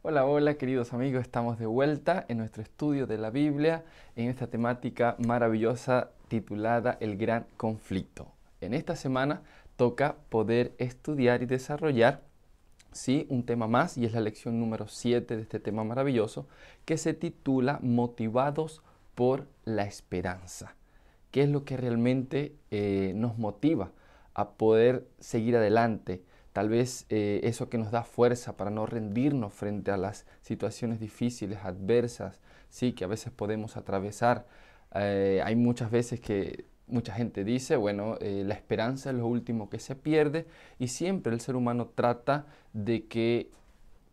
Hola, hola queridos amigos, estamos de vuelta en nuestro estudio de la Biblia en esta temática maravillosa titulada El Gran Conflicto. En esta semana toca poder estudiar y desarrollar, sí, un tema más y es la lección número 7 de este tema maravilloso que se titula Motivados por la esperanza. ¿Qué es lo que realmente nos motiva a poder seguir adelante? Tal vez eso que nos da fuerza para no rendirnos frente a las situaciones difíciles, adversas, sí, que a veces podemos atravesar. Hay muchas veces que mucha gente dice, bueno, la esperanza es lo último que se pierde y siempre el ser humano trata de que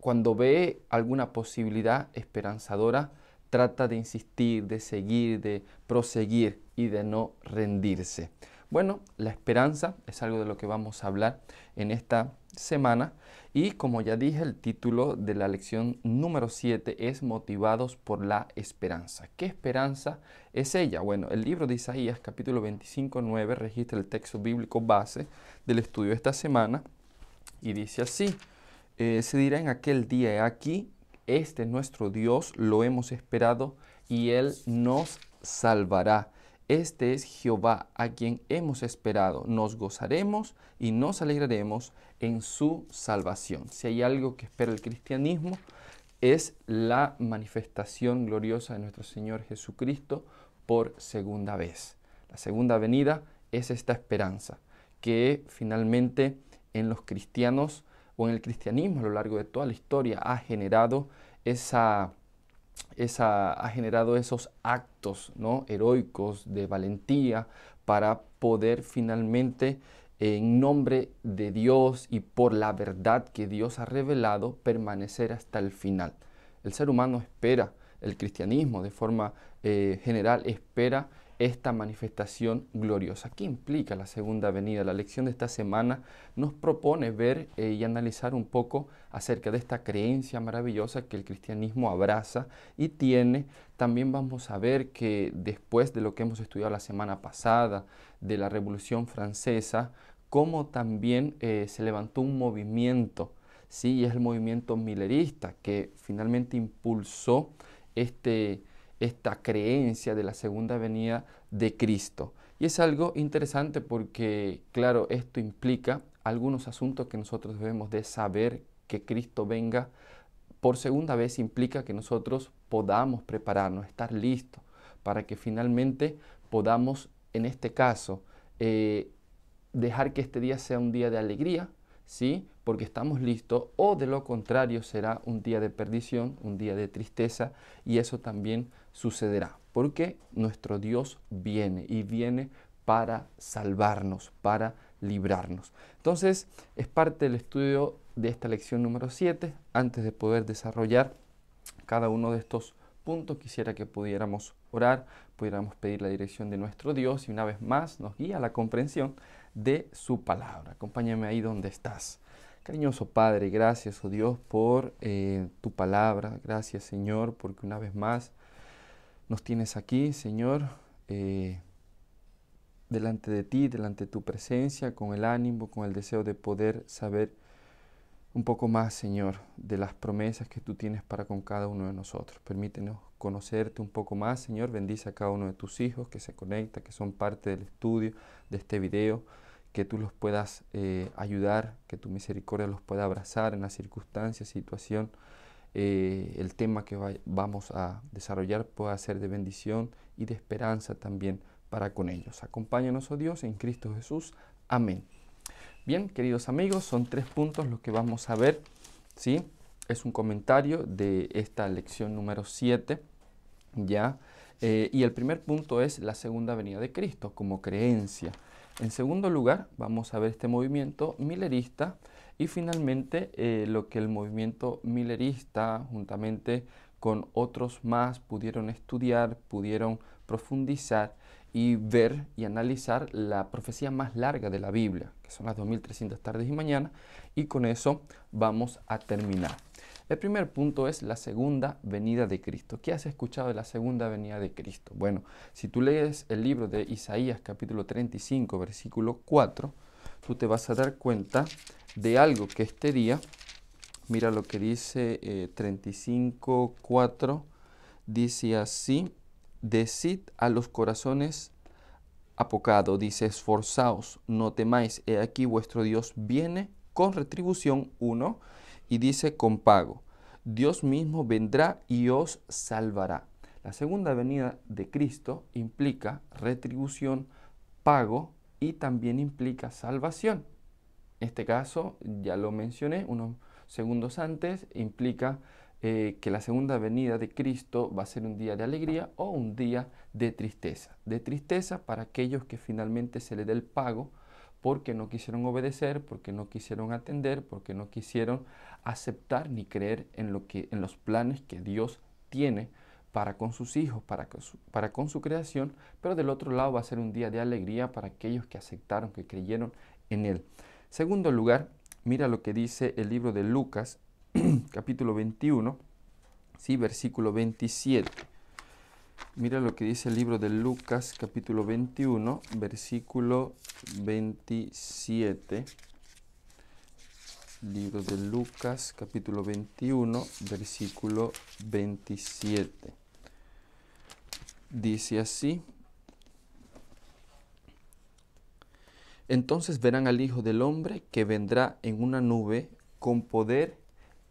cuando ve alguna posibilidad esperanzadora, trata de insistir, de seguir, de proseguir y de no rendirse. Bueno, la esperanza es algo de lo que vamos a hablar en esta semana y como ya dije, el título de la lección número 7 es Motivados por la esperanza. ¿Qué esperanza es ella? Bueno, el libro de Isaías capítulo 25:9 registra el texto bíblico base del estudio de esta semana y dice así: se dirá en aquel día: "He aquí, este es nuestro Dios, lo hemos esperado y Él nos salvará. Este es Jehová, a quien hemos esperado. Nos gozaremos y nos alegraremos en su salvación". Si hay algo que espera el cristianismo, es la manifestación gloriosa de nuestro Señor Jesucristo por segunda vez. La segunda venida es esta esperanza que finalmente en los cristianos o en el cristianismo a lo largo de toda la historia ha generado ha generado esos actos, ¿no?, heroicos de valentía para poder finalmente, en nombre de Dios y por la verdad que Dios ha revelado, permanecer hasta el final. El ser humano espera, el cristianismo de forma general espera esta manifestación gloriosa. ¿Qué implica la segunda venida? La lección de esta semana nos propone ver y analizar un poco acerca de esta creencia maravillosa que el cristianismo abraza y tiene. También vamos a ver que después de lo que hemos estudiado la semana pasada, de la Revolución Francesa, cómo también se levantó un movimiento, ¿sí? Y es el movimiento millerista que finalmente impulsó esta creencia de la segunda venida de Cristo. Y es algo interesante porque, claro, esto implica algunos asuntos que nosotros debemos de saber. Que Cristo venga por segunda vez implica que nosotros podamos prepararnos, estar listos para que finalmente podamos, en este caso, dejar que este día sea un día de alegría, ¿sí? Porque estamos listos, o de lo contrario será un día de perdición, un día de tristeza, y eso también sucederá, porque nuestro Dios viene y viene para salvarnos, para librarnos. Entonces, es parte del estudio de esta lección número 7. Antes de poder desarrollar cada uno de estos puntos, quisiera que pudiéramos orar, pudiéramos pedir la dirección de nuestro Dios y una vez más nos guía a la comprensión de su palabra. Acompáñame ahí donde estás. Cariñoso Padre, gracias, oh Dios, por tu palabra. Gracias, Señor, porque una vez más nos tienes aquí, Señor, delante de ti, delante de tu presencia, con el ánimo, con el deseo de poder saber un poco más, Señor, de las promesas que tú tienes para con cada uno de nosotros. Permítenos conocerte un poco más, Señor. Bendice a cada uno de tus hijos que se conecta, que son parte del estudio de este video, que tú los puedas ayudar, que tu misericordia los pueda abrazar en la circunstancia, situación. El tema que vamos a desarrollar pueda ser de bendición y de esperanza también para con ellos. Acompáñanos, oh Dios, en Cristo Jesús. Amén. Bien, queridos amigos, son 3 puntos los que vamos a ver, ¿sí? Es un comentario de esta lección número 7, ¿ya? Y el primer punto es la segunda venida de Cristo como creencia. En segundo lugar, vamos a ver este movimiento millerista y finalmente lo que el movimiento millerista, juntamente con otros más, pudieron estudiar, pudieron profundizar y ver y analizar la profecía más larga de la Biblia, que son las 2300 tardes y mañanas, y con eso vamos a terminar. El primer punto es la segunda venida de Cristo. ¿Qué has escuchado de la segunda venida de Cristo? Bueno, si tú lees el libro de Isaías capítulo 35, versículo 4, tú te vas a dar cuenta de algo que este día Mira lo que dice 35:4. Dice así: decid a los corazones apocados, dice, esforzaos, no temáis, he aquí vuestro Dios viene con retribución, uno, y dice con pago. Dios mismo vendrá y os salvará. La segunda venida de Cristo implica retribución, pago y también implica salvación. En este caso, ya lo mencioné unos segundos antes, implica que la segunda venida de Cristo va a ser un día de alegría o un día de tristeza. De tristeza para aquellos que finalmente se les dé el pago porque no quisieron obedecer, porque no quisieron atender, porque no quisieron aceptar ni creer en los planes que Dios tiene para con sus hijos, para con su creación. Pero del otro lado va a ser un día de alegría para aquellos que aceptaron, que creyeron en Él. Segundo lugar, mira lo que dice el libro de Lucas, capítulo 21, ¿sí? Versículo 27. Mira lo que dice el libro de Lucas, capítulo 21, versículo 27. Libro de Lucas, capítulo 21, versículo 27. Dice así: entonces verán al Hijo del Hombre que vendrá en una nube con poder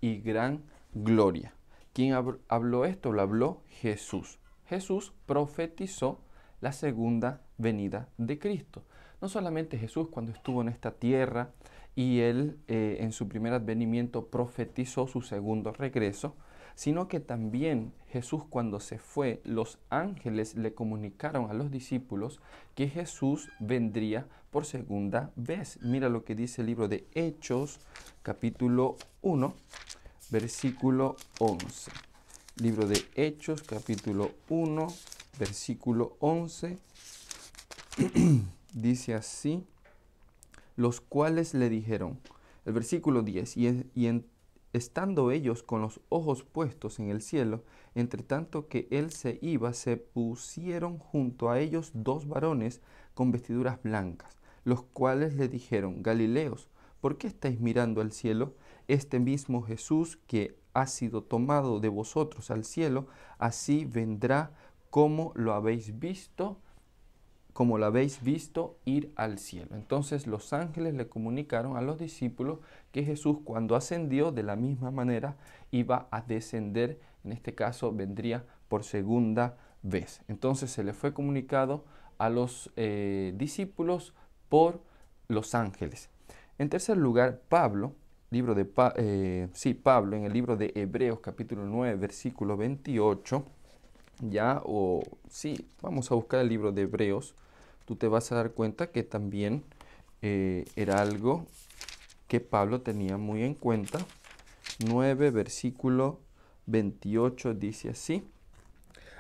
y gran gloria. ¿Quién habló esto? Lo habló Jesús. Jesús profetizó la segunda venida de Cristo. No solamente Jesús cuando estuvo en esta tierra y Él en su primer advenimiento profetizó su segundo regreso, sino que también Jesús cuando se fue, los ángeles le comunicaron a los discípulos que Jesús vendría por segunda vez. Mira lo que dice el libro de Hechos, capítulo 1, versículo 11. Libro de Hechos, capítulo 1, versículo 11. Dice así: los cuales le dijeron, el versículo 10, estando ellos con los ojos puestos en el cielo, entre tanto que él se iba, se pusieron junto a ellos dos varones con vestiduras blancas, los cuales le dijeron, Galileos, ¿por qué estáis mirando al cielo? Este mismo Jesús que ha sido tomado de vosotros al cielo, así vendrá como lo habéis visto ir al cielo. Entonces los ángeles le comunicaron a los discípulos que Jesús cuando ascendió de la misma manera iba a descender, en este caso vendría por segunda vez. Entonces se le fue comunicado a los discípulos por los ángeles. En tercer lugar, Pablo en el libro de Hebreos capítulo 9 versículo 28, vamos a buscar el libro de Hebreos, tú te vas a dar cuenta que también era algo que Pablo tenía muy en cuenta. 9 versículo 28 dice así: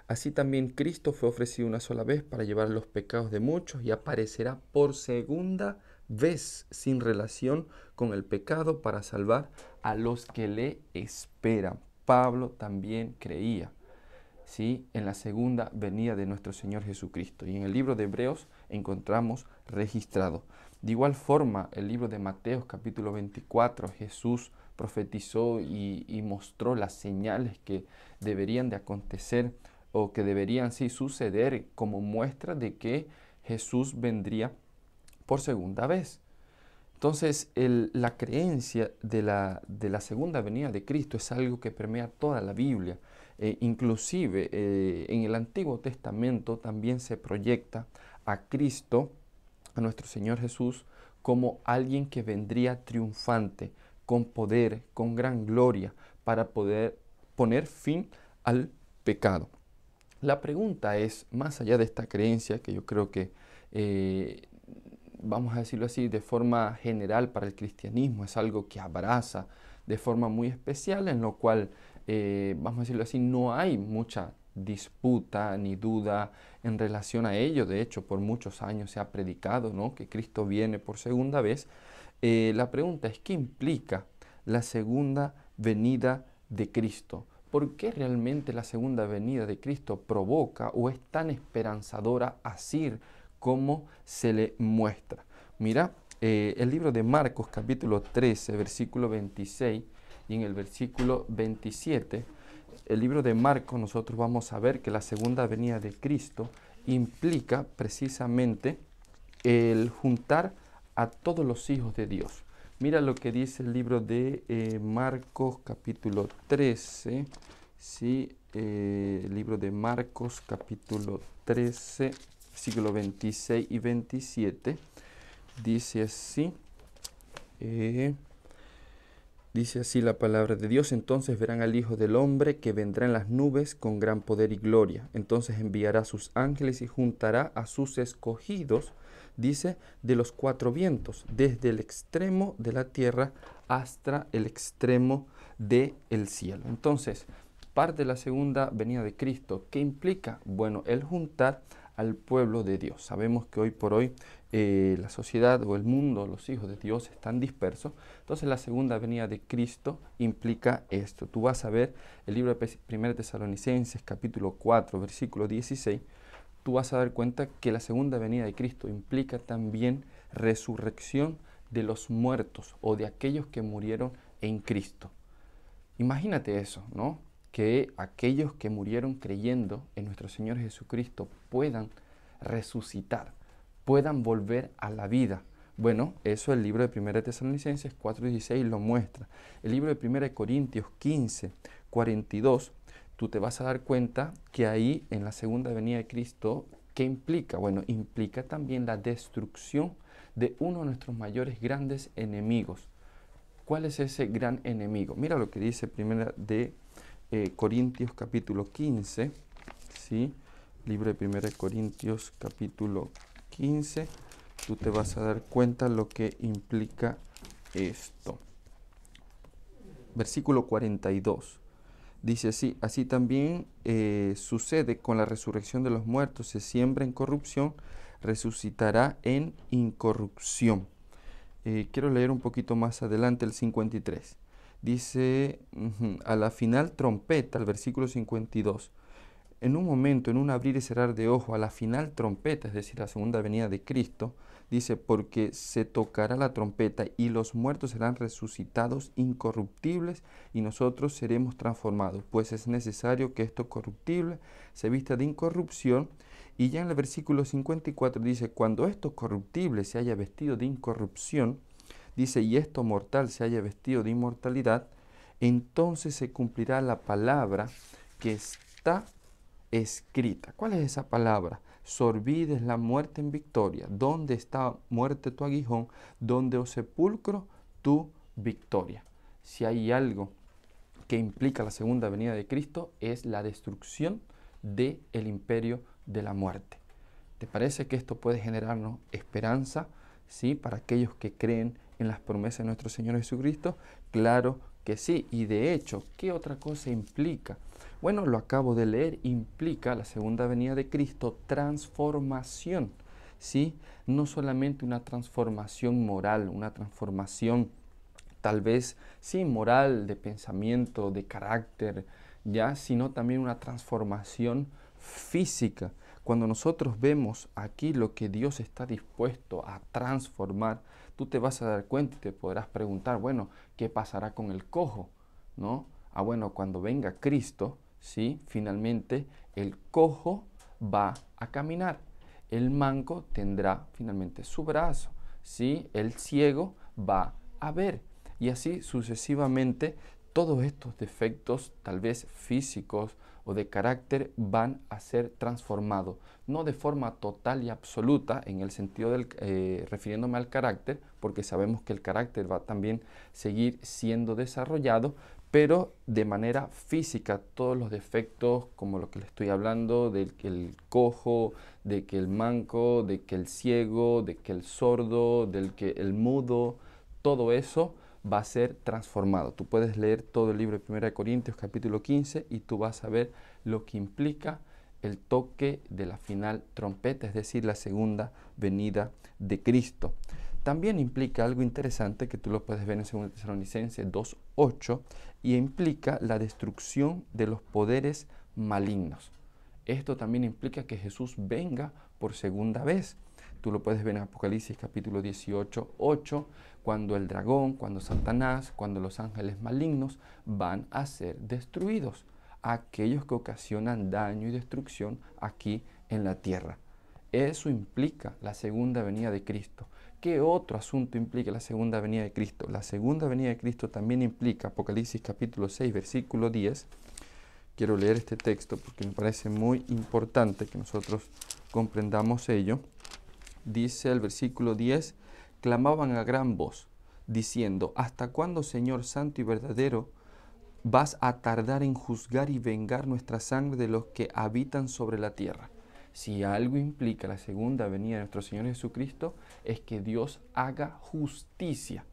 así también Cristo fue ofrecido una sola vez para llevar los pecados de muchos y aparecerá por segunda vez sin relación con el pecado para salvar a los que le esperan. Pablo también creía, ¿sí?, en la segunda venida de nuestro Señor Jesucristo. Y en el libro de Hebreos encontramos registrado. De igual forma, el libro de Mateo capítulo 24, Jesús profetizó y mostró las señales que deberían de acontecer o que deberían suceder como muestra de que Jesús vendría por segunda vez. Entonces, la creencia de la segunda venida de Cristo es algo que permea toda la Biblia. Inclusive en el Antiguo Testamento también se proyecta a Cristo, a nuestro Señor Jesús, como alguien que vendría triunfante, con poder, con gran gloria, para poder poner fin al pecado. La pregunta es, más allá de esta creencia, que yo creo que vamos a decirlo así, de forma general para el cristianismo, es algo que abraza de forma muy especial, en lo cual, vamos a decirlo así, no hay mucha disputa ni duda en relación a ello. De hecho, por muchos años se ha predicado, ¿no?, que Cristo viene por segunda vez. La pregunta es, ¿qué implica la segunda venida de Cristo? ¿Por qué realmente la segunda venida de Cristo provoca o es tan esperanzadora así como se le muestra? Mira, el libro de Marcos capítulo 13, versículo 26 y en el versículo 27. El libro de Marcos, nosotros vamos a ver que la segunda venida de Cristo implica precisamente el juntar a todos los hijos de Dios. Mira lo que dice el libro de Marcos capítulo 13, ¿sí? El libro de Marcos capítulo 13, versículo 26 y 27, dice así, la palabra de Dios: entonces verán al Hijo del Hombre que vendrá en las nubes con gran poder y gloria. Entonces enviará a sus ángeles y juntará a sus escogidos, dice, de los cuatro vientos, desde el extremo de la tierra hasta el extremo del cielo. Entonces, parte de la segunda venida de Cristo, ¿qué implica? Bueno, el juntar al pueblo de Dios. Sabemos que hoy por hoy la sociedad o el mundo, los hijos de Dios están dispersos. Entonces la segunda venida de Cristo implica esto. Tú vas a ver el libro de 1 Tesalonicenses capítulo 4 versículo 16. Tú vas a dar cuenta que la segunda venida de Cristo implica también resurrección de los muertos o de aquellos que murieron en Cristo. Imagínate eso, ¿no? Que aquellos que murieron creyendo en nuestro Señor Jesucristo puedan resucitar, puedan volver a la vida. Bueno, eso el libro de 1 Tesalonicenses 4:16 lo muestra. El libro de 1 Corintios 15:42, tú te vas a dar cuenta que ahí en la segunda venida de Cristo, ¿qué implica? Bueno, implica también la destrucción de uno de nuestros mayores grandes enemigos. ¿Cuál es ese gran enemigo? Mira lo que dice 1 de Corintios capítulo 15, ¿sí? Libro de 1 Corintios capítulo 15, tú te vas a dar cuenta lo que implica esto. Versículo 42, dice así: así también sucede con la resurrección de los muertos, se siembra en corrupción, resucitará en incorrupción. Quiero leer un poquito más adelante el 53. Dice, a la final trompeta, el versículo 52, en un momento, en un abrir y cerrar de ojo, a la final trompeta, es decir, la segunda venida de Cristo, dice, porque se tocará la trompeta y los muertos serán resucitados incorruptibles y nosotros seremos transformados, pues es necesario que esto corruptible se vista de incorrupción. Y ya en el versículo 54 dice, cuando esto corruptible se haya vestido de incorrupción, dice, y esto mortal se haya vestido de inmortalidad, entonces se cumplirá la palabra que está escrita. ¿Cuál es esa palabra? Sorbides la muerte en victoria. ¿Dónde está, muerte, tu aguijón? ¿Dónde, oh sepulcro, tu victoria? Si hay algo que implica la segunda venida de Cristo, es la destrucción del imperio de la muerte. ¿Te parece que esto puede generarnos esperanza, ¿sí?, para aquellos que creen en las promesas de nuestro Señor Jesucristo? Claro que sí. Y de hecho, ¿qué otra cosa implica? Bueno, lo acabo de leer, implica la segunda venida de Cristo transformación, ¿sí? No solamente una transformación moral, una transformación tal vez, sí, moral, de pensamiento, de carácter, ya, sino también una transformación física. Cuando nosotros vemos aquí lo que Dios está dispuesto a transformar, tú te vas a dar cuenta y te podrás preguntar, bueno, ¿qué pasará con el cojo? ¿No? Bueno, cuando venga Cristo, ¿sí?, finalmente el cojo va a caminar, el manco tendrá finalmente su brazo, ¿sí?, el ciego va a ver, y así sucesivamente. Todos estos defectos, tal vez físicos o de carácter, van a ser transformados, no de forma total y absoluta, en el sentido del, refiriéndome al carácter, porque sabemos que el carácter va también seguir siendo desarrollado, pero de manera física, todos los defectos, como lo que le estoy hablando, del que el cojo, de que el manco, de que el ciego, de que el sordo, del que el mudo, todo eso va a ser transformado. Tú puedes leer todo el libro de 1 Corintios capítulo 15 y tú vas a ver lo que implica el toque de la final trompeta, es decir, la segunda venida de Cristo. También implica algo interesante que tú lo puedes ver en 2 Tesalonicenses 2:8, y implica la destrucción de los poderes malignos. Esto también implica que Jesús venga por segunda vez. Tú lo puedes ver en Apocalipsis capítulo 18, 8, cuando el dragón, cuando Satanás, cuando los ángeles malignos van a ser destruidos, aquellos que ocasionan daño y destrucción aquí en la tierra. Eso implica la segunda venida de Cristo. ¿Qué otro asunto implica la segunda venida de Cristo? La segunda venida de Cristo también implica, Apocalipsis capítulo 6, versículo 10. Quiero leer este texto porque me parece muy importante que nosotros comprendamos ello. Dice el versículo 10, clamaban a gran voz, diciendo, ¿hasta cuándo, Señor santo y verdadero, vas a tardar en juzgar y vengar nuestra sangre de los que habitan sobre la tierra? Si algo implica la segunda venida de nuestro Señor Jesucristo, es que Dios haga justicia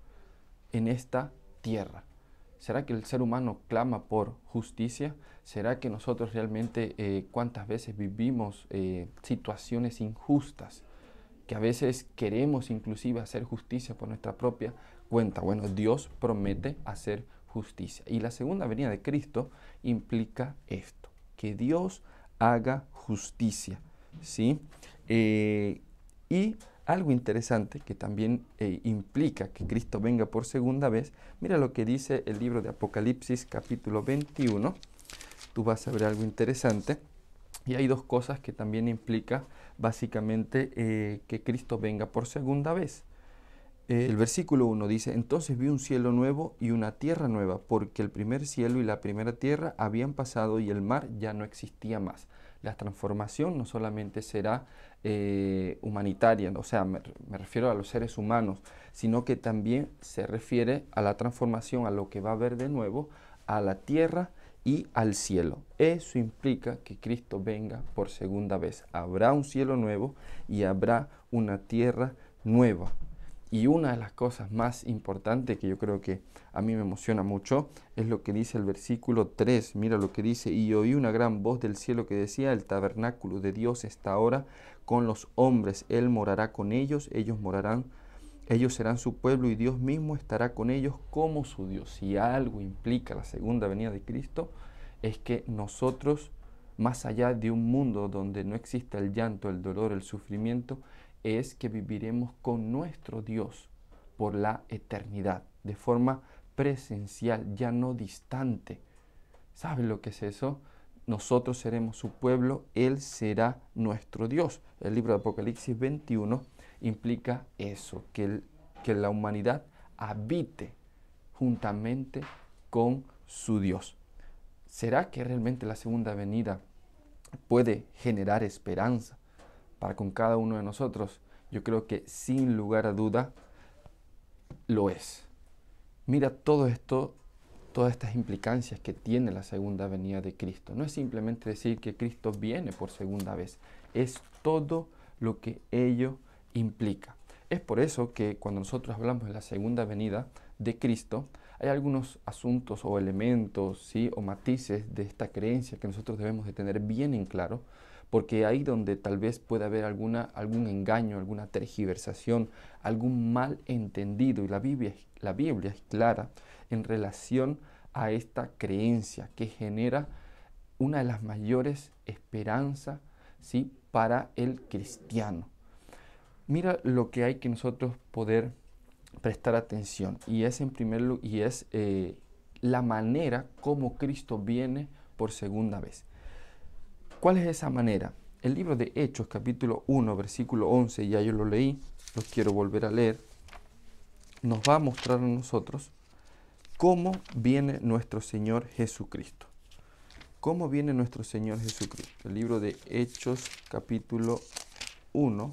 en esta tierra. ¿Será que el ser humano clama por justicia? ¿Será que nosotros realmente cuántas veces vivimos situaciones injustas? Que a veces queremos inclusive hacer justicia por nuestra propia cuenta. Bueno, Dios promete hacer justicia. Y la segunda venida de Cristo implica esto, que Dios haga justicia, ¿sí? Y algo interesante que también implica que Cristo venga por segunda vez, mira lo que dice el libro de Apocalipsis capítulo 21. Tú vas a ver algo interesante. Y hay dos cosas que también implica básicamente que Cristo venga por segunda vez. El versículo 1 dice, entonces vi un cielo nuevo y una tierra nueva, porque el primer cielo y la primera tierra habían pasado y el mar ya no existía más. La transformación no solamente será humanitaria, o sea, me refiero a los seres humanos, sino que también se refiere a la transformación, a lo que va a haber de nuevo, a la tierra y al cielo. Eso implica que Cristo venga por segunda vez. Habrá un cielo nuevo y habrá una tierra nueva. Y una de las cosas más importantes que yo creo que a mí me emociona mucho es lo que dice el versículo 3. Mira lo que dice, y oí una gran voz del cielo que decía, el tabernáculo de Dios está ahora con los hombres, Él morará con ellos, ellos serán su pueblo y Dios mismo estará con ellos como su Dios. Si algo implica la segunda venida de Cristo, es que nosotros, más allá de un mundo donde no exista el llanto, el dolor, el sufrimiento, es que viviremos con nuestro Dios por la eternidad, de forma presencial, ya no distante. ¿Saben lo que es eso? Nosotros seremos su pueblo, Él será nuestro Dios. El libro de Apocalipsis 21 implica eso, que la humanidad habite juntamente con su Dios. ¿Será que realmente la segunda venida puede generar esperanza para con cada uno de nosotros? Yo creo que sin lugar a duda lo es. Mira todo esto, todas estas implicancias que tiene la segunda venida de Cristo. No es simplemente decir que Cristo viene por segunda vez, es todo lo que ello implica. Es por eso que cuando nosotros hablamos de la segunda venida de Cristo, hay algunos asuntos o elementos, ¿sí?, o matices de esta creencia que nosotros debemos de tener bien en claro, porque ahí donde tal vez pueda haber algún engaño, alguna tergiversación, algún mal entendido, y la Biblia es clara en relación a esta creencia que genera una de las mayores esperanzas, ¿sí?, para el cristiano. Mira lo que hay que nosotros poder prestar atención, y es en primer lugar, la manera como Cristo viene por segunda vez. ¿Cuál es esa manera? El libro de Hechos, capítulo 1, versículo 11, ya yo lo leí, lo quiero volver a leer, nos va a mostrar a nosotros cómo viene nuestro Señor Jesucristo. ¿Cómo viene nuestro Señor Jesucristo? El libro de Hechos, capítulo 1,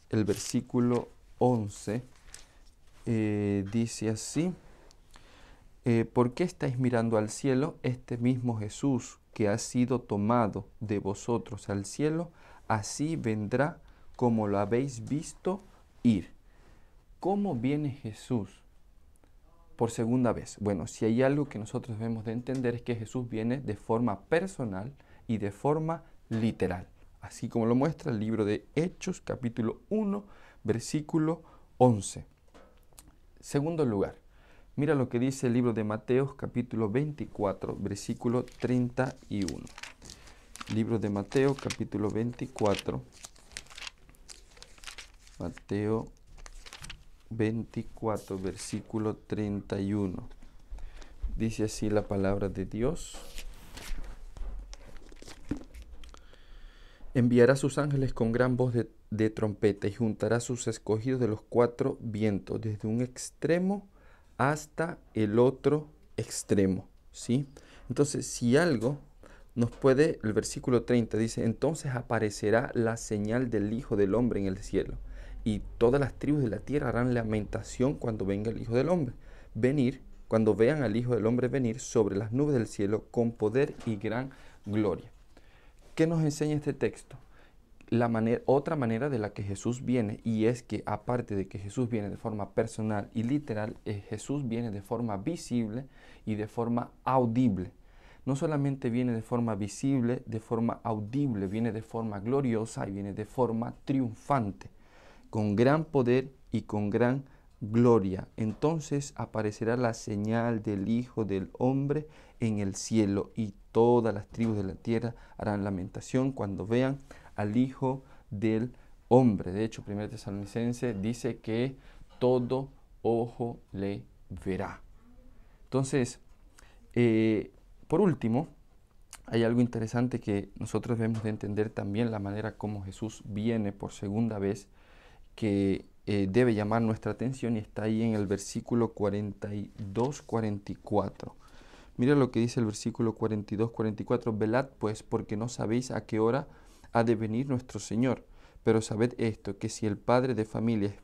el versículo 11, dice así, ¿por qué estáis mirando al cielo? Este mismo Jesús que ha sido tomado de vosotros al cielo, así vendrá como lo habéis visto ir. ¿Cómo viene Jesús por segunda vez? Bueno, si hay algo que nosotros debemos de entender es que Jesús viene de forma personal y de forma literal, así como lo muestra el libro de Hechos, capítulo 1, versículo 11. Segundo lugar, mira lo que dice el libro de Mateo, capítulo 24, versículo 31. Libro de Mateo, capítulo 24, Mateo 24, versículo 31. Dice así la palabra de Dios. Enviará a sus ángeles con gran voz de trompeta y juntará a sus escogidos de los cuatro vientos, desde un extremo hasta el otro extremo, ¿sí? Entonces, si algo nos puede, el versículo 30 dice, entonces aparecerá la señal del Hijo del Hombre en el cielo, y todas las tribus de la tierra harán lamentación cuando venga el Hijo del Hombre. Cuando vean al Hijo del Hombre venir sobre las nubes del cielo con poder y gran gloria. ¿Qué nos enseña este texto? Otra manera de la que Jesús viene, y es que aparte de que Jesús viene de forma personal y literal, Jesús viene de forma visible y de forma audible. No solamente viene de forma visible, de forma audible, viene de forma gloriosa y viene de forma triunfante, con gran poder y con gran gloria. Entonces aparecerá la señal del Hijo del Hombre en el cielo, y todas las tribus de la tierra harán lamentación cuando vean al Hijo del Hombre. De hecho, 1 Tesalonicenses dice que todo ojo le verá. Entonces, por último, hay algo interesante que nosotros debemos de entender también, la manera como Jesús viene por segunda vez, que debe llamar nuestra atención, y está ahí en el versículo 42-44. Mira lo que dice el versículo 42-44. Velad pues, porque no sabéis a qué hora ha de venir nuestro Señor. Pero sabed esto, que si el padre de familia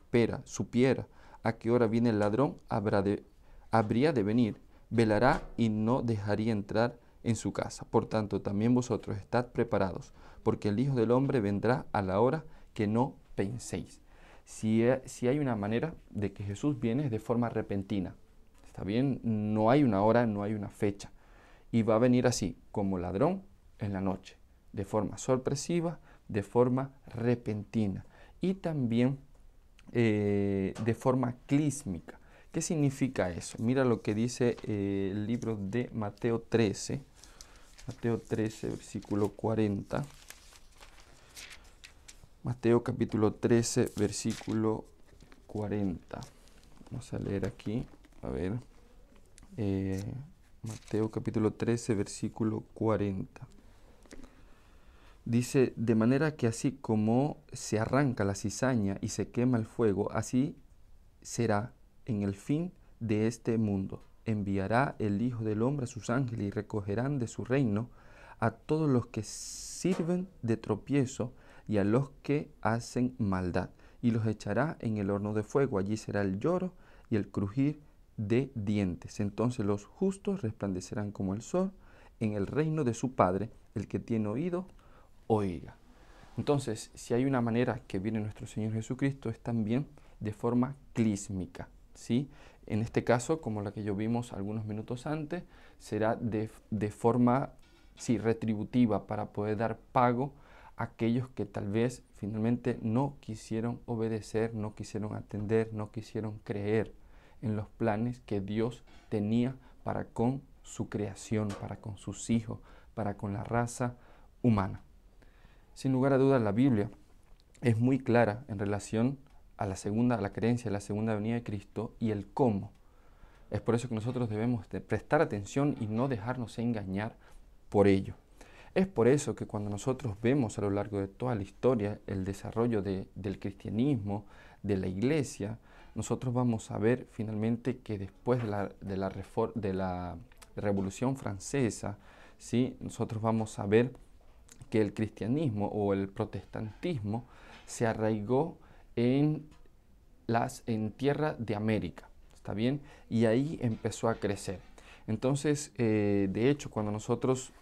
supiera a qué hora viene el ladrón, habría de venir, velará y no dejaría entrar en su casa. Por tanto, también vosotros estad preparados, porque el Hijo del Hombre vendrá a la hora que no penséis. Si hay una manera de que Jesús viene de forma repentina, ¿está bien? No hay una hora, no hay una fecha. Y va a venir así, como ladrón en la noche, de forma sorpresiva, de forma repentina y también de forma clísmica. ¿Qué significa eso? Mira lo que dice el libro de Mateo 13, versículo 40. Mateo capítulo 13, versículo 40. Vamos a leer aquí, a ver. Mateo capítulo 13, versículo 40. Dice, de manera que así como se arranca la cizaña y se quema el fuego, así será en el fin de este mundo. Enviará el Hijo del Hombre a sus ángeles y recogerán de su reino a todos los que sirven de tropiezo y a los que hacen maldad, y los echará en el horno de fuego. Allí será el lloro y el crujir de dientes. Entonces los justos resplandecerán como el sol en el reino de su Padre. El que tiene oído, oiga. Entonces, si hay una manera que viene nuestro Señor Jesucristo, es también de forma clísmica, ¿sí? En este caso, como la que yo vimos algunos minutos antes, será de forma, sí, retributiva, para poder dar pago a aquellos que tal vez finalmente no quisieron obedecer, no quisieron atender, no quisieron creer en los planes que Dios tenía para con su creación, para con sus hijos, para con la raza humana. Sin lugar a dudas, la Biblia es muy clara en relación a la creencia de la segunda venida de Cristo y el cómo. Es por eso que nosotros debemos prestar atención y no dejarnos engañar por ello. Es por eso que cuando nosotros vemos a lo largo de toda la historia el desarrollo del cristianismo, de la iglesia, nosotros vamos a ver finalmente que después de la Revolución Francesa, ¿sí? Nosotros vamos a ver que el cristianismo o el protestantismo se arraigó en tierra de América, ¿está bien? Y ahí empezó a crecer. Entonces, de hecho, cuando nosotros,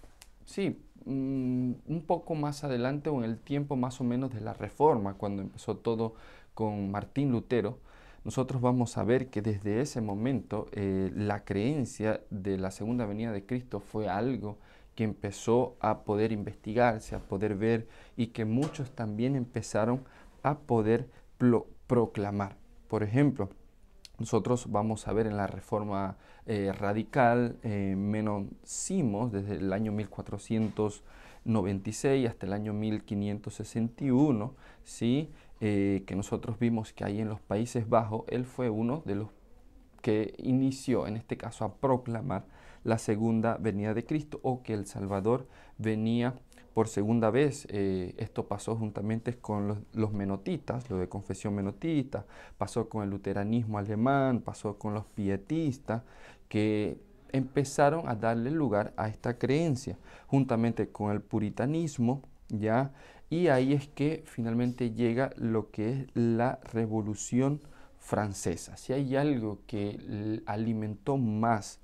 sí, un poco más adelante o en el tiempo más o menos de la Reforma, cuando empezó todo con Martín Lutero, nosotros vamos a ver que desde ese momento la creencia de la segunda venida de Cristo fue algo que empezó a poder investigarse, a poder ver, y que muchos también empezaron a poder proclamar. Por ejemplo, nosotros vamos a ver en la Reforma Radical, Menón Simos, desde el año 1496 hasta el año 1561, ¿sí? que nosotros vimos que hay en los Países Bajos, él fue uno de los que inició, en este caso, a proclamar la segunda venida de Cristo, o que el Salvador venía por segunda vez. Esto pasó juntamente con los menotitas, lo de confesión menotita, pasó con el luteranismo alemán, pasó con los pietistas, que empezaron a darle lugar a esta creencia, juntamente con el puritanismo, ¿ya? Y ahí es que finalmente llega lo que es la Revolución Francesa. Si hay algo que alimentó más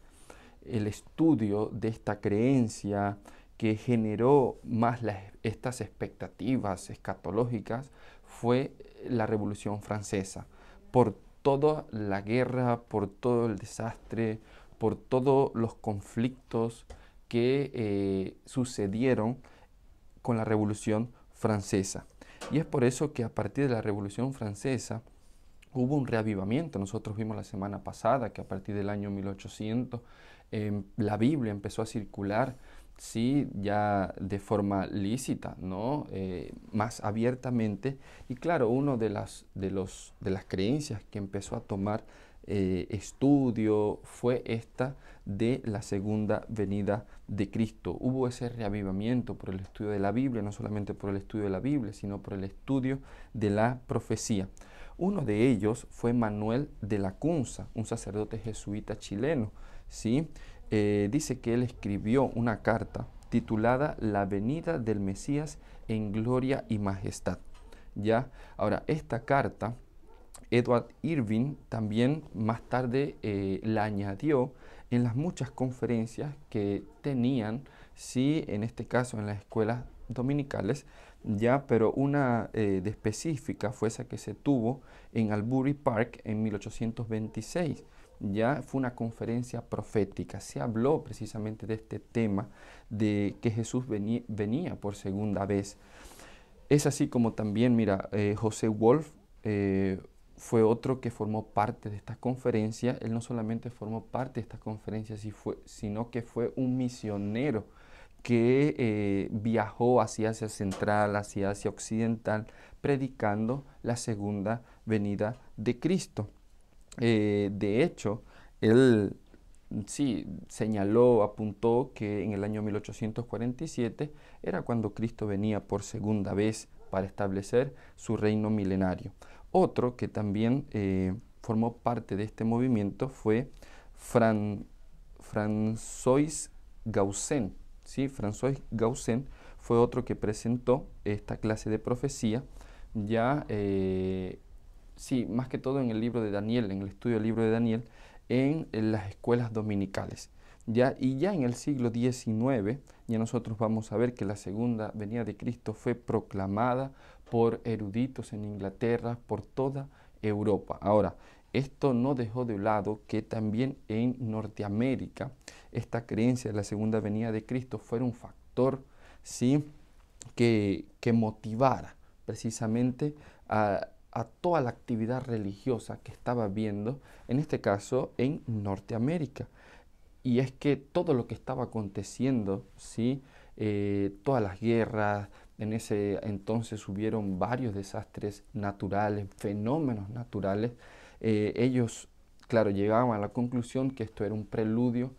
el estudio de esta creencia, que generó más estas expectativas escatológicas, fue la Revolución Francesa. Por toda la guerra, por todo el desastre, por todos los conflictos que sucedieron con la Revolución Francesa. Y es por eso que a partir de la Revolución Francesa hubo un reavivamiento. Nosotros vimos la semana pasada que a partir del año 1800 la Biblia empezó a circular, sí, ya de forma lícita, ¿no? Más abiertamente. Y claro, una de las creencias que empezó a tomar estudio fue esta de la segunda venida de Cristo. Hubo ese reavivamiento por el estudio de la Biblia, no solamente por el estudio de la Biblia, sino por el estudio de la profecía. Uno de ellos fue Manuel de la Cunza, un sacerdote jesuita chileno, ¿sí? Dice que él escribió una carta titulada La venida del Mesías en gloria y majestad, ¿ya? Ahora, esta carta, Edward Irving también más tarde la añadió en las muchas conferencias que tenían, sí, en este caso en las escuelas dominicales, ya, pero una de específica fue esa que se tuvo en Albury Park en 1826. Ya fue una conferencia profética. Se habló precisamente de este tema de que Jesús venía por segunda vez. Es así como también, mira, José Wolf fue otro que formó parte de esta conferencia. Él no solamente formó parte de esta conferencia, sino que fue un misionero que viajó hacia Asia Central, hacia Asia Occidental, predicando la segunda venida de Cristo. De hecho, él sí señaló, apuntó que en el año 1847 era cuando Cristo venía por segunda vez para establecer su reino milenario. Otro que también formó parte de este movimiento fue François Gaussen. ¿Sí? François Gaussen fue otro que presentó esta clase de profecía, ya, sí, más que todo en el libro de Daniel, en el estudio del libro de Daniel, en las escuelas dominicales. ¿Ya? Y ya en el siglo XIX, ya nosotros vamos a ver que la segunda venida de Cristo fue proclamada por eruditos en Inglaterra, por toda Europa. Ahora, esto no dejó de lado que también en Norteamérica esta creencia de la segunda venida de Cristo fuera un factor, ¿sí?, que motivara precisamente a toda la actividad religiosa que estaba viendo, en este caso en Norteamérica. Y es que todo lo que estaba aconteciendo, ¿sí?, todas las guerras, en ese entonces hubieron varios desastres naturales, fenómenos naturales, ellos, claro, llegaban a la conclusión que esto era un preludio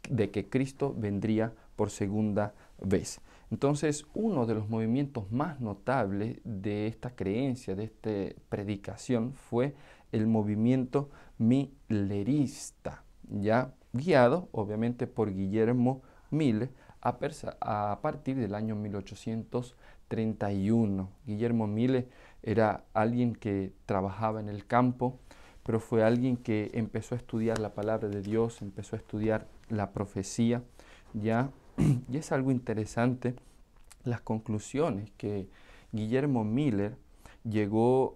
de que Cristo vendría por segunda vez. Entonces, uno de los movimientos más notables de esta creencia, de esta predicación, fue el movimiento millerista, ya guiado obviamente por Guillermo Miller a partir del año 1831. Guillermo Miller era alguien que trabajaba en el campo, pero fue alguien que empezó a estudiar la palabra de Dios, empezó a estudiar la profecía, ¿ya? Y es algo interesante las conclusiones que Guillermo Miller llegó,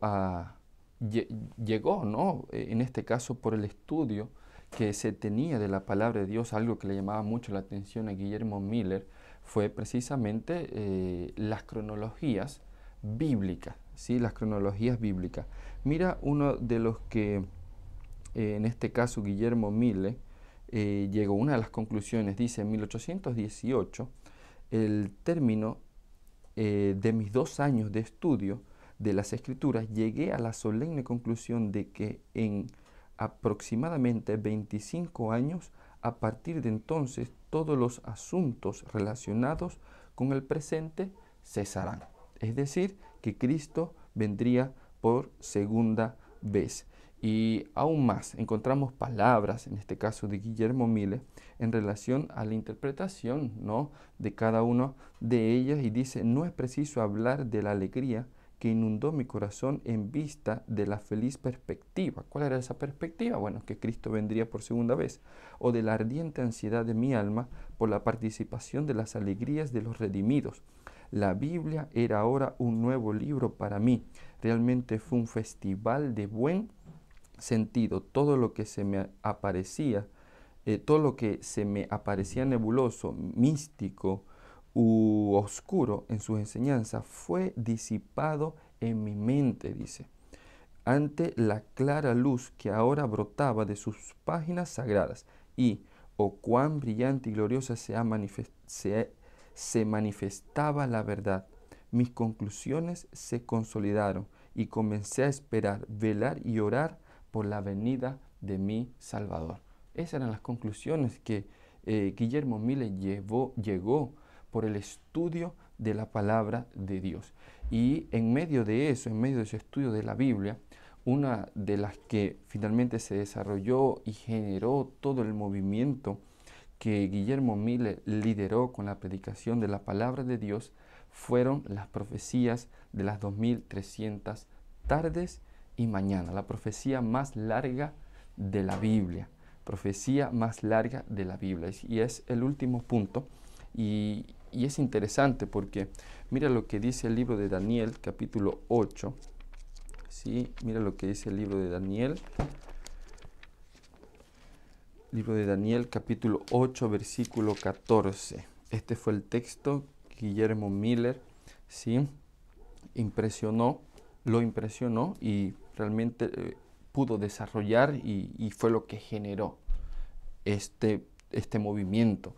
¿no? En este caso por el estudio que se tenía de la palabra de Dios. Algo que le llamaba mucho la atención a Guillermo Miller fue precisamente las cronologías bíblicas, ¿sí? Las cronologías bíblicas. Mira uno de los que, en este caso Guillermo Miller, llegó a una de las conclusiones, dice: en 1818, el término de mis 2 años de estudio de las Escrituras, llegué a la solemne conclusión de que en aproximadamente 25 años, a partir de entonces, todos los asuntos relacionados con el presente cesarán. Es decir, que Cristo vendría por segunda vez. Y aún más, encontramos palabras, en este caso de Guillermo Miller, en relación a la interpretación, ¿no?, de cada una de ellas, y dice: no es preciso hablar de la alegría que inundó mi corazón en vista de la feliz perspectiva. ¿Cuál era esa perspectiva? Bueno, que Cristo vendría por segunda vez. O de la ardiente ansiedad de mi alma por la participación de las alegrías de los redimidos. La Biblia era ahora un nuevo libro para mí. Realmente fue un festival de buen sentido. Todo lo que se me aparecía, nebuloso, místico u oscuro en sus enseñanzas, fue disipado en mi mente, dice, ante la clara luz que ahora brotaba de sus páginas sagradas. Y, oh, cuán brillante y gloriosa se manifestaba la verdad. Mis conclusiones se consolidaron y comencé a esperar, velar y orar por la venida de mi Salvador. Esas eran las conclusiones que Guillermo Miller llegó por el estudio de la palabra de Dios. Y en medio de eso, en medio de su estudio de la Biblia, una de las que finalmente se desarrolló y generó todo el movimiento que Guillermo Miller lideró con la predicación de la palabra de Dios fueron las profecías de las 2300 tardes y mañanas, la profecía más larga de la Biblia, profecía más larga de la Biblia. Y es el último punto, y es interesante porque mira lo que dice el libro de Daniel, capítulo 8, ¿sí? Mira lo que dice el libro de Daniel. Libro de Daniel, capítulo 8, versículo 14. Este fue el texto que Guillermo Miller, ¿sí?, lo impresionó y realmente pudo desarrollar, y fue lo que generó este movimiento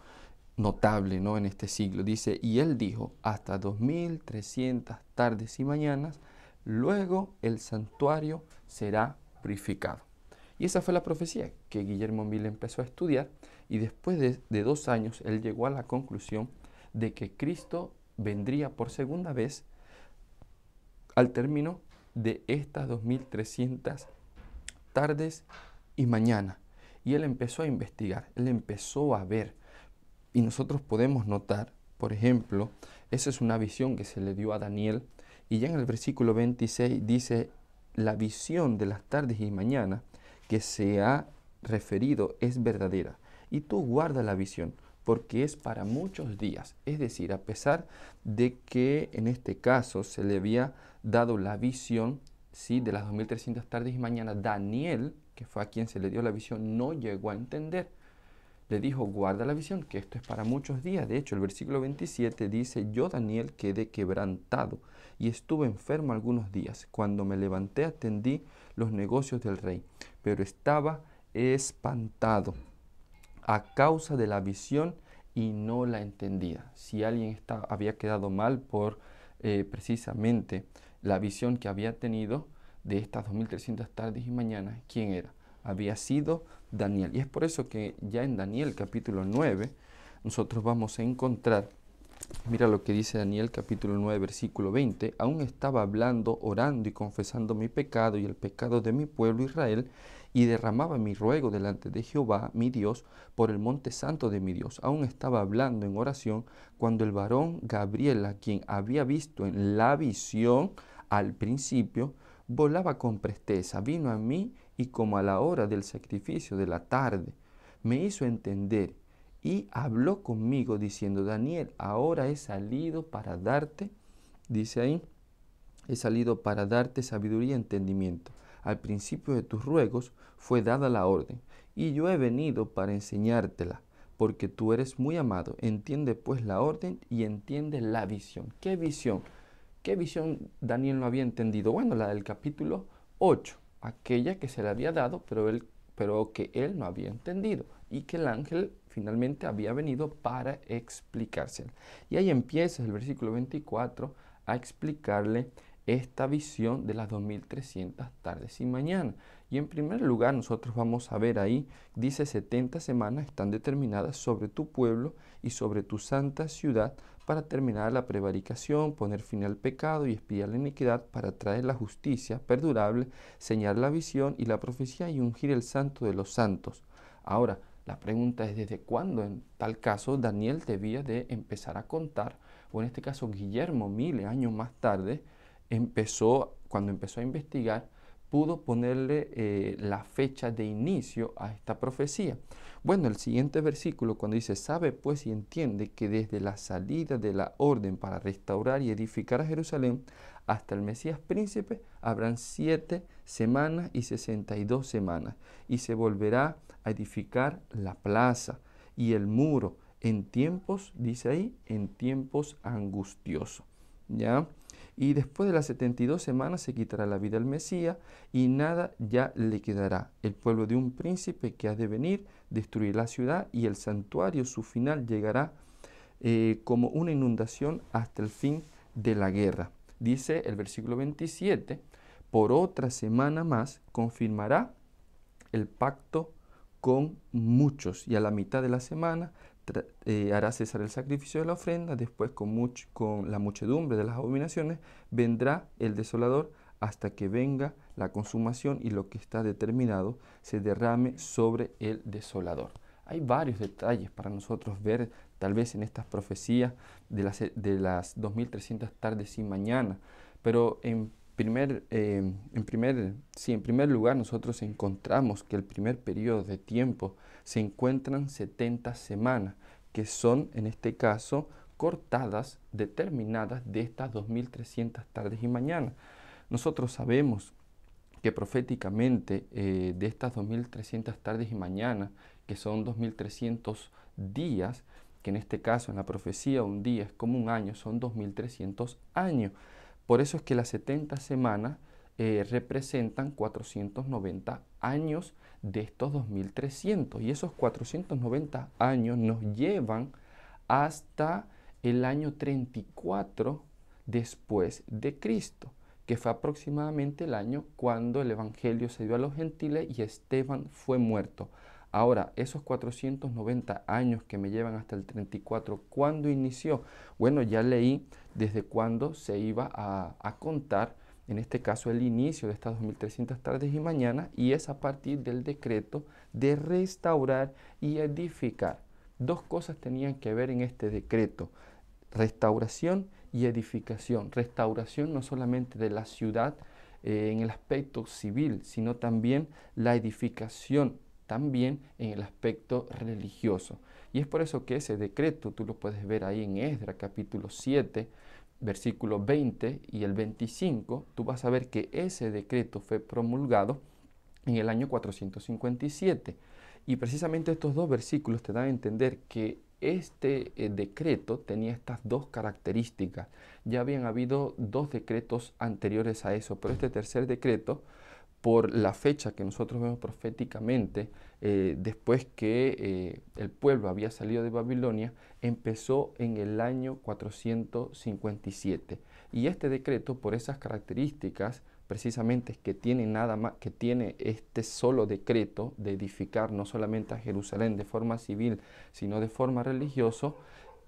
notable, ¿no?, en este siglo. Dice: y él dijo, hasta 2300 tardes y mañanas, luego el santuario será purificado. Y esa fue la profecía que Guillermo Miller empezó a estudiar, y después de 2 años él llegó a la conclusión de que Cristo vendría por segunda vez al término de estas 2300 tardes y mañanas. Y él empezó a investigar, él empezó a ver. Y nosotros podemos notar, por ejemplo, esa es una visión que se le dio a Daniel, y ya en el versículo 26 dice: la visión de las tardes y mañanas que se ha referido es verdadera, y tú guarda la visión, porque es para muchos días. Es decir, a pesar de que en este caso se le había dado la visión, ¿sí?, de las 2300 tardes y mañanas, Daniel, que fue a quien se le dio la visión, no llegó a entender. Le dijo: guarda la visión, que esto es para muchos días. De hecho, el versículo 27 dice: yo, Daniel, quedé quebrantado y estuve enfermo algunos días. Cuando me levanté, atendí los negocios del rey, pero estaba espantado a causa de la visión y no la entendía. Si alguien había quedado mal por precisamente la visión que había tenido de estas 2300 tardes y mañanas, ¿quién era? Había sido Daniel. Y es por eso que ya en Daniel capítulo 9 nosotros vamos a encontrar, mira lo que dice Daniel capítulo 9 versículo 20: aún estaba hablando, orando y confesando mi pecado y el pecado de mi pueblo Israel, y derramaba mi ruego delante de Jehová mi Dios por el monte santo de mi Dios. Aún estaba hablando en oración cuando el varón Gabriel, a quien había visto en la visión al principio, volaba con presteza, vino a mí, y como a la hora del sacrificio de la tarde, me hizo entender y habló conmigo diciendo: Daniel, ahora he salido para darte, dice ahí, he salido para darte sabiduría y entendimiento. Al principio de tus ruegos fue dada la orden, y yo he venido para enseñártela, porque tú eres muy amado. Entiende pues la orden y entiende la visión. ¿Qué visión? ¿Qué visión Daniel no había entendido? Bueno, la del capítulo 8, aquella que se le había dado, pero que él no había entendido, y que el ángel finalmente había venido para explicársela. Y ahí empieza el versículo 24 a explicarle esta visión de las 2300 tardes y mañanas. Y en primer lugar, nosotros vamos a ver ahí, dice 70 semanas están determinadas sobre tu pueblo y sobre tu santa ciudad para terminar la prevaricación, poner fin al pecado y expiar la iniquidad, para traer la justicia perdurable, señalar la visión y la profecía y ungir el santo de los santos. Ahora, la pregunta es desde cuándo en tal caso Daniel debía de empezar a contar, o en este caso Guillermo, miles de años más tarde, cuando empezó a investigar, pudo ponerle la fecha de inicio a esta profecía. Bueno, el siguiente versículo cuando dice, sabe pues y entiende que desde la salida de la orden para restaurar y edificar a Jerusalén hasta el Mesías príncipe habrán 7 semanas y 62 semanas, y se volverá a edificar la plaza y el muro en tiempos, dice ahí, en tiempos angustiosos, ¿ya? Y después de las 72 semanas se quitará la vida al Mesías y nada ya le quedará. El pueblo de un príncipe que ha de venir, destruir la ciudad y el santuario, su final llegará como una inundación hasta el fin de la guerra. Dice el versículo 27, por otra semana más confirmará el pacto con muchos y a la mitad de la semana hará cesar el sacrificio de la ofrenda, después con la muchedumbre de las abominaciones vendrá el desolador hasta que venga la consumación y lo que está determinado se derrame sobre el desolador. Hay varios detalles para nosotros ver tal vez en estas profecías de las 2300 tardes y mañanas, pero en primer lugar nosotros encontramos que el primer periodo de tiempo se encuentran 70 semanas, que son en este caso cortadas, determinadas de estas 2300 tardes y mañanas. Nosotros sabemos que proféticamente de estas 2300 tardes y mañanas, que son 2300 días, que en este caso en la profecía un día es como un año, son 2300 años. Por eso es que las 70 semanas representan 490 años de estos 2300. Y esos 490 años nos llevan hasta el año 34 después de Cristo, que fue aproximadamente el año cuando el Evangelio se dio a los gentiles y Esteban fue muerto. Ahora, esos 490 años que me llevan hasta el 34, ¿cuándo inició? Bueno, ya leí desde cuándo se iba a contar, en este caso el inicio de estas 2300 tardes y mañanas, y es a partir del decreto de restaurar y edificar. Dos cosas tenían que ver en este decreto: restauración y edificación. Restauración no solamente de la ciudad en el aspecto civil, sino también la edificación también en el aspecto religioso. Y es por eso que ese decreto tú lo puedes ver ahí en Esdras capítulo 7, versículo 20 y el 25. Tú vas a ver que ese decreto fue promulgado en el año 457. Y precisamente estos dos versículos te dan a entender que este decreto tenía estas dos características. Ya habían habido dos decretos anteriores a eso, pero este tercer decreto, por la fecha que nosotros vemos proféticamente, después que el pueblo había salido de Babilonia, empezó en el año 457. Y este decreto, por esas características, precisamente es que tiene nada más, que tiene este solo decreto de edificar no solamente a Jerusalén de forma civil, sino de forma religiosa,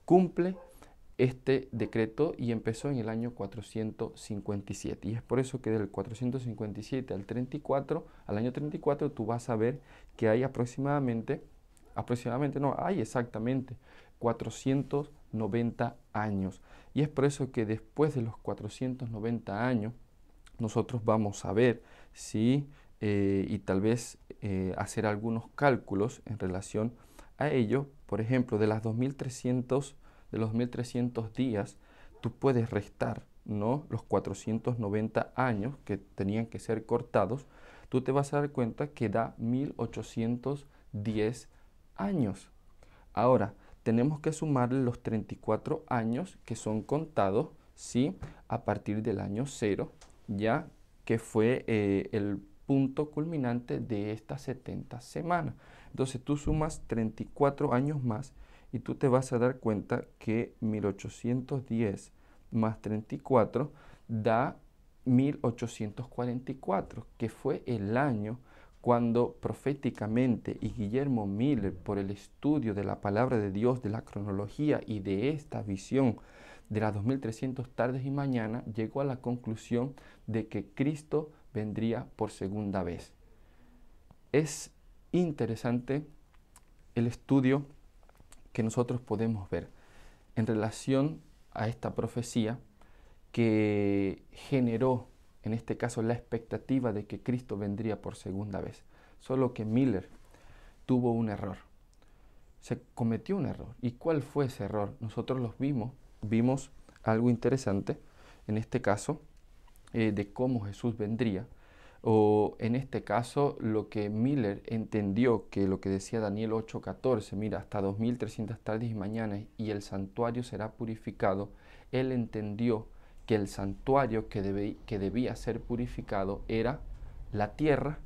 cumple este decreto y empezó en el año 457. Y es por eso que del 457 al año 34, tú vas a ver que hay hay exactamente 490 años. Y es por eso que después de los 490 años, nosotros vamos a ver y tal vez hacer algunos cálculos en relación a ello. Por ejemplo, de los 2300 días, tú puedes restar, ¿no?, los 490 años que tenían que ser cortados. Tú te vas a dar cuenta que da 1810 años. Ahora, tenemos que sumarle los 34 años que son contados, ¿sí?, a partir del año 0, ya que fue el punto culminante de estas 70 semanas. Entonces tú sumas 34 años más y tú te vas a dar cuenta que 1810 más 34 da 1844, que fue el año cuando proféticamente y Guillermo Miller, por el estudio de la palabra de Dios, de la cronología y de esta visión de las 2300 tardes y mañanas, llegó a la conclusión de que Cristo vendría por segunda vez. Es interesante el estudio que nosotros podemos ver en relación a esta profecía que generó, en este caso, la expectativa de que Cristo vendría por segunda vez. Solo que Miller tuvo un error. Se cometió un error. ¿Y cuál fue ese error? Nosotros los vimos algo interesante, en este caso, de cómo Jesús vendría. O en este caso, lo que Miller entendió, que lo que decía Daniel 8:14, mira, hasta 2300 tardes y mañanas y el santuario será purificado, él entendió que el santuario que debía ser purificado era la tierra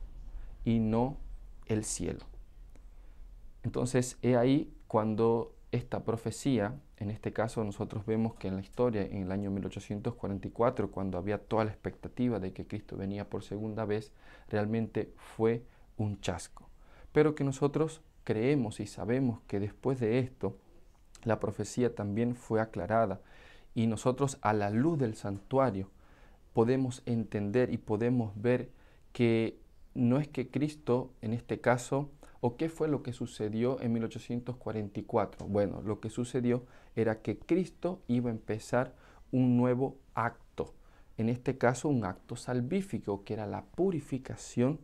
y no el cielo. Entonces, he ahí cuando esta profecía, en este caso nosotros vemos que en la historia, en el año 1844, cuando había toda la expectativa de que Cristo venía por segunda vez, realmente fue un chasco. Pero que nosotros creemos y sabemos que después de esto, la profecía también fue aclarada y nosotros a la luz del santuario podemos entender y podemos ver que no es que Cristo, en este caso, ¿o qué fue lo que sucedió en 1844? Bueno, lo que sucedió era que Cristo iba a empezar un nuevo acto, en este caso un acto salvífico, que era la purificación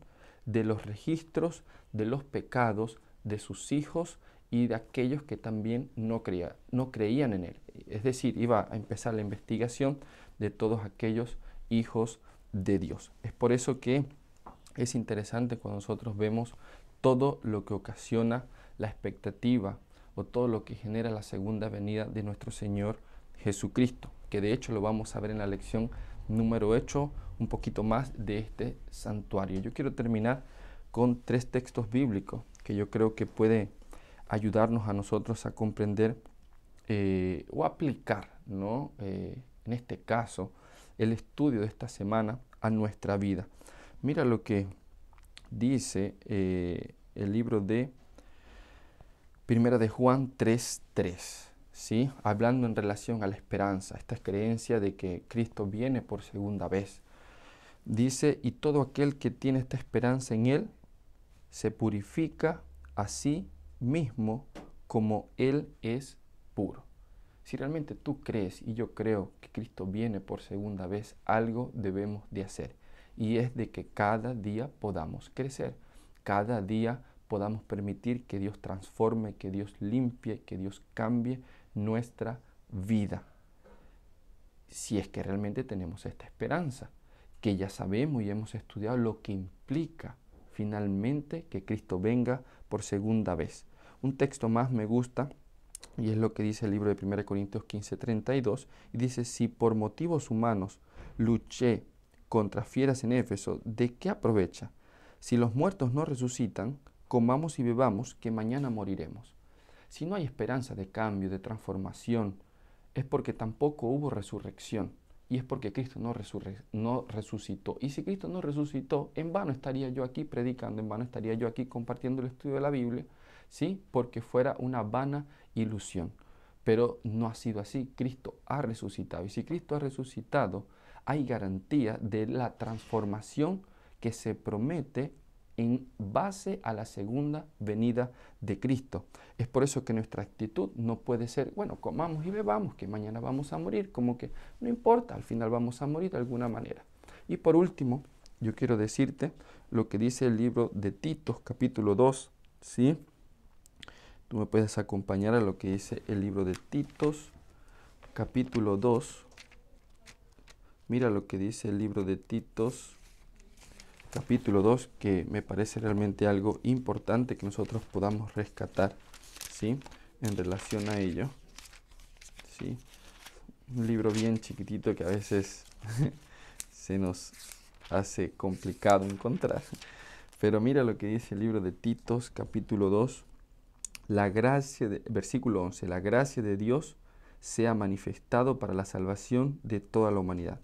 de los registros de los pecados de sus hijos y de aquellos que también no creían en él. Es decir, iba a empezar la investigación de todos aquellos hijos de Dios. Es por eso que es interesante cuando nosotros vemos todo lo que ocasiona la expectativa o todo lo que genera la segunda venida de nuestro Señor Jesucristo, que de hecho lo vamos a ver en la lección número 8, un poquito más de este santuario. Yo quiero terminar con 3 textos bíblicos que yo creo que puede ayudarnos a nosotros a comprender o aplicar, ¿no? En este caso, el estudio de esta semana a nuestra vida. Mira lo que dice el libro de Primera de Juan 3:3, ¿sí? Hablando en relación a la esperanza, esta creencia de que Cristo viene por segunda vez. Dice, y todo aquel que tiene esta esperanza en Él, se purifica a sí mismo como Él es puro. Si realmente tú crees y yo creo que Cristo viene por segunda vez, algo debemos de hacer. Y es de que cada día podamos crecer, cada día podamos permitir que Dios transforme, que Dios limpie, que Dios cambie nuestra vida. Si es que realmente tenemos esta esperanza, que ya sabemos y hemos estudiado lo que implica finalmente que Cristo venga por segunda vez. Un texto más me gusta y es lo que dice el libro de 1 Corintios 15:32 y dice, si por motivos humanos luché contra fieras en Éfeso, ¿de qué aprovecha? Si los muertos no resucitan, comamos y bebamos, que mañana moriremos. Si no hay esperanza de cambio, de transformación, es porque tampoco hubo resurrección. Y es porque Cristo no resucitó. Y si Cristo no resucitó, en vano estaría yo aquí predicando, en vano estaría yo aquí compartiendo el estudio de la Biblia, ¿sí? Porque fuera una vana ilusión. Pero no ha sido así. Cristo ha resucitado. Y si Cristo ha resucitado, hay garantía de la transformación que se promete en base a la segunda venida de Cristo. Es por eso que nuestra actitud no puede ser, bueno, comamos y bebamos, que mañana vamos a morir, como que no importa, al final vamos a morir de alguna manera. Y por último, yo quiero decirte lo que dice el libro de Tito, capítulo 2, ¿sí? Tú me puedes acompañar a lo que dice el libro de Tito, capítulo 2. Mira lo que dice el libro de Tito, capítulo 2, que me parece realmente algo importante que nosotros podamos rescatar, ¿sí? En relación a ello, ¿sí? Un libro bien chiquitito que a veces se nos hace complicado encontrar. Pero mira lo que dice el libro de Tito, capítulo 2, versículo 11, la gracia de Dios sea manifestado para la salvación de toda la humanidad.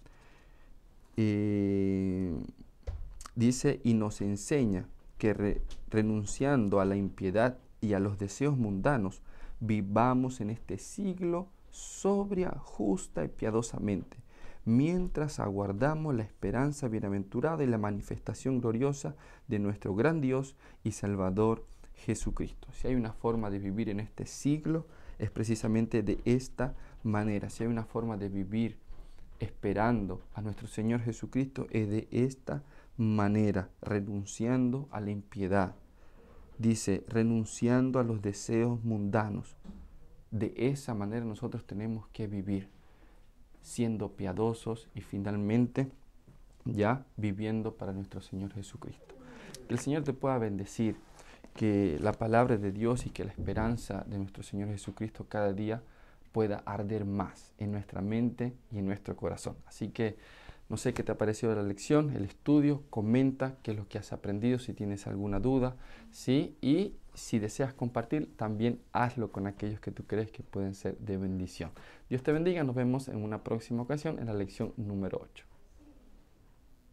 dice, y nos enseña que renunciando a la impiedad y a los deseos mundanos, vivamos en este siglo sobria, justa y piadosamente, mientras aguardamos la esperanza bienaventurada y la manifestación gloriosa de nuestro gran Dios y Salvador Jesucristo. Si hay una forma de vivir en este siglo, es precisamente de esta manera. Si hay una forma de vivir esperando a nuestro Señor Jesucristo, es de esta manera, renunciando a la impiedad. Dice, renunciando a los deseos mundanos. De esa manera nosotros tenemos que vivir, siendo piadosos y finalmente ya viviendo para nuestro Señor Jesucristo. Que el Señor te pueda bendecir, que la palabra de Dios y que la esperanza de nuestro Señor Jesucristo cada día pueda arder más en nuestra mente y en nuestro corazón. Así que no sé qué te ha parecido la lección, el estudio, comenta qué es lo que has aprendido, si tienes alguna duda, ¿sí? Y si deseas compartir, también hazlo con aquellos que tú crees que pueden ser de bendición. Dios te bendiga, nos vemos en una próxima ocasión en la lección número 8.